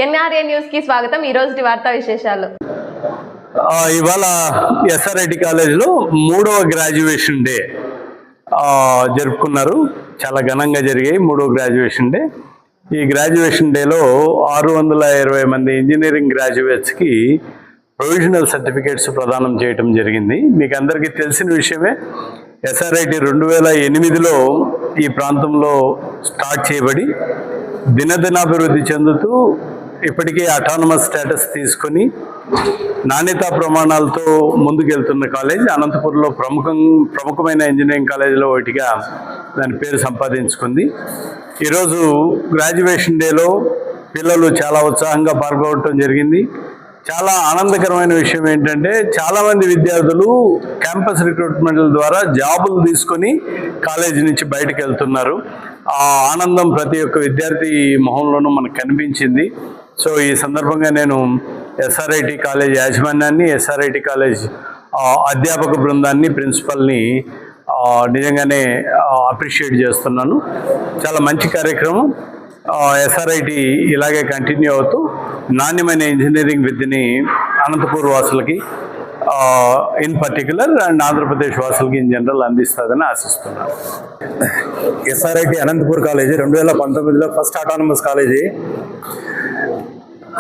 NRA news కి స్వాగతం. ఈ రోజు వార్తా విశేషాలు. ఇవాళ ఎస్ఆర్ఐటి కాలేజీలో 3వ గ్రాడ్యుయేషన్ డే జరుపుకున్నారు. చాలా ఘనంగా జరిగాయి 3వ గ్రాడ్యుయేషన్ డే. ఈ గ్రాడ్యుయేషన్ డేలో 620 మంది ఇంజనీరింగ్ గ్రాడ్యుయేట్స్కి ప్రొవిజనల్ సర్టిఫికేట్స్ ప్రదానం చేయటం జరిగింది. మీకు అందరికీ తెలిసిన విషయమే, ఎస్ఆర్ఐటి 2008లో ఈ ప్రాంతంలో స్టార్ట్ చేయబడి దినదినాభివృద్ధి చెందుతూ ఇప్పటికే అటానమస్ స్టేటస్ తీసుకొని నాణ్యతా ప్రమాణాలతో ముందుకెళ్తున్న కాలేజ్. అనంతపురంలో ప్రముఖమైన ఇంజనీరింగ్ కాలేజీలో ఒకటిగా దాని పేరు సంపాదించుకుంది. ఈరోజు గ్రాడ్యుయేషన్ డేలో పిల్లలు చాలా ఉత్సాహంగా పాల్గొనడం జరిగింది. చాలా ఆనందకరమైన విషయం ఏంటంటే, చాలామంది విద్యార్థులు క్యాంపస్ రిక్రూట్మెంట్ల ద్వారా జాబులు తీసుకొని కాలేజీ నుంచి బయటకు వెళ్తున్నారు. ఆ ఆనందం ప్రతి ఒక్క విద్యార్థి మొహంలోనూ మనకు కనిపించింది. సో ఈ సందర్భంగా నేను ఎస్ఆర్ఐటి కాలేజ్ యాజమాన్యాన్ని, ఎస్ఆర్ఐటి కాలేజ్ అధ్యాపక బృందాన్ని, ప్రిన్సిపల్ని నిజంగానే అప్రిషియేట్ చేస్తున్నాను. చాలా మంచి కార్యక్రమం. ఎస్ఆర్ఐటి ఇలాగే కంటిన్యూ అవుతూ నాణ్యమైన ఇంజనీరింగ్ విద్యని అనంతపూర్ వాసులకి ఇన్ పర్టికులర్ అండ్ ఆంధ్రప్రదేశ్ వాసులకి ఇన్ జనరల్ అందిస్తుందని ఆశిస్తున్నాను. ఎస్ఆర్ఐటి అనంతపూర్ కాలేజీ 2019లో ఫస్ట్ అటానమస్ కాలేజీ.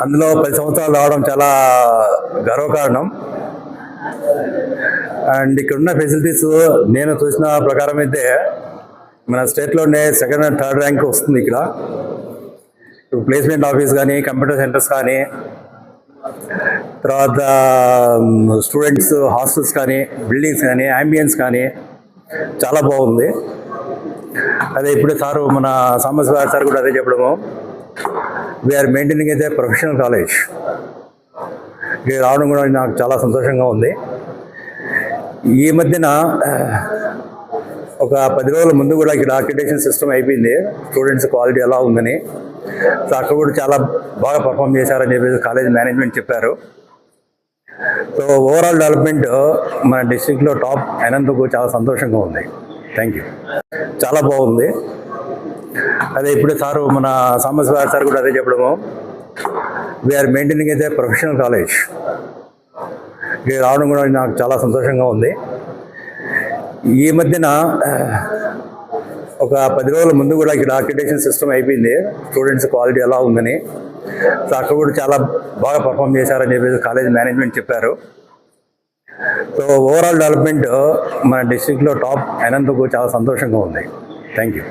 అందులో 10 సంవత్సరాలు రావడం చాలా గర్వకారణం. అండ్ ఇక్కడున్న ఫెసిలిటీస్ నేను చూసిన ప్రకారం అయితే మన స్టేట్లోనే 2nd and 3rd ర్యాంక్ వస్తుంది. ఇక్కడ ప్లేస్మెంట్ ఆఫీస్ కానీ, కంప్యూటర్ సెంటర్స్ కానీ, తర్వాత స్టూడెంట్స్ హాస్టల్స్ కానీ, బిల్డింగ్స్ కానీ, అంబియన్స్ కానీ చాలా బాగుంది. అదే ఇప్పుడే సారు మన సాంబశివరావు సార్ కూడా అదే చెప్పడము, వీఆర్ మెయింటైనింగ్ అయితే ప్రొఫెషనల్ కాలేజ్. ఇది రావడం కూడా నాకు చాలా సంతోషంగా ఉంది. ఈ మధ్యన ఒక 10 రోజుల ముందు కూడా ఇక్కడ అక్రిడిటేషన్ సిస్టమ్ అయిపోయింది, స్టూడెంట్స్ క్వాలిటీ ఎలా ఉందని. సో అక్కడ కూడా చాలా బాగా పర్ఫామ్ చేశారని చెప్పేసి కాలేజ్ మేనేజ్మెంట్ చెప్పారు. సో ఓవరాల్ డెవలప్మెంట్ మన డిస్ట్రిక్ట్లో టాప్ అయినందుకు చాలా సంతోషంగా ఉంది. Thank you. చాలా బాగుంది. అదే ఇప్పుడే సారు మన సాంబశివరావు సార్ కూడా అదే చెప్పడము, వీఆర్ మెయింటైనింగ్ అయితే ప్రొఫెషనల్ కాలేజ్. ఇది రావడం కూడా నాకు చాలా సంతోషంగా ఉంది. ఈ మధ్యన ఒక 10 రోజుల ముందు కూడా ఇక్కడ అక్రిడిటేషన్ సిస్టమ్ అయిపోయింది, స్టూడెంట్స్ క్వాలిటీ ఎలా ఉందని. సో అక్కడ కూడా చాలా బాగా పర్ఫామ్ చేశారని చెప్పేసి కాలేజ్ మేనేజ్మెంట్ చెప్పారు. సో ఓవరాల్ డెవలప్మెంట్ మన డిస్ట్రిక్ట్లో టాప్ అయినందుకు చాలా సంతోషంగా ఉంది. Thank you.